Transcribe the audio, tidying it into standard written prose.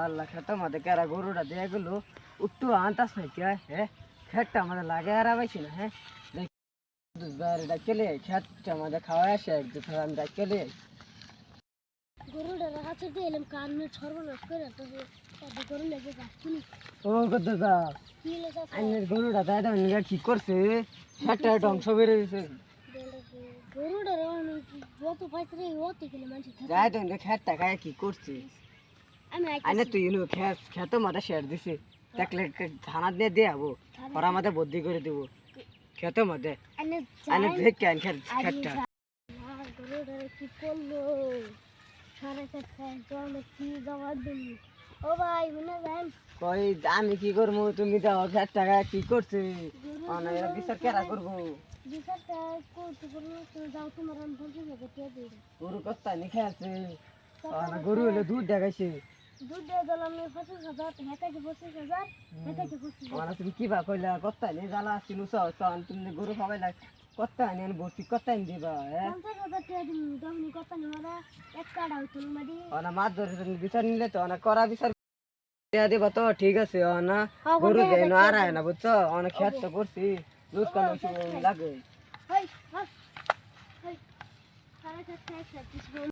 আল্লাহ খেতে আমাদের কেরা গরুটা দিয়ে গেলো একটু আনতাস নাই কে হ্যাঁ খেটটা আমাদের লাগে আর পাইছি না হ্যাঁ ডাকলে খেটটা আমাদের খাওয়াই আসে আমি ডাকলে গরুটা কাছে দিয়ে এলাম কারণে সর্বনাশ করে তো গরু লেগে যাচ্ছি ও কত যা কি লেগে আইনের গরুটা তাই তো কি করছে খেটটা ধ্বংস করে দিছে গরুটা যত পাইছে রে ওতে গেলে মানুষ যাই তো খেটটা খায় কি করছে আমি আইনে তুই খেতো মাথা শেয়ার দিছে দেখলে থানা দিয়ে দিয়ে যাবো ওরা আমাদের বদ্ধি করে দিব খেতো মধ্যে আইনে দেখ কেন খেটটা গরুটা কি করলো সারা খেতে কি জবাব দিলি ও ভাই মনে যান কই আমি কি করবো তুমি যাও 1,000 টাকা কি করছে বিচার কেরা করবো বিচারটা করতে করবো তুমি যাও তোমার আমি বলছি গরু কস্তা নি খেয়েছে গরু হলে দুধ দেখাইছে দুধ দিয়ে দিলাম 25,000 হেঁটাইছে 25,000 হেঁটাইছে 25,000 তুমি কি বা কইলা কস্তা নি জ্বালা আসছিল তুমি গরু খাবাই লাগ কস্তা নি ভর্তি কস্তা নি দিবা 50,000 টাকা দিন দহনি কত নিমারা এক কাড়া হইতো মাদি মাছ ধরে বিচার নিলে তো করা বিচার দেবা তো ঠিক আছে গরু দেয় না আর না বুঝছো অনেক খেত তো করছি দুধ কান লাগে হাই হাই হাই সারা খেতে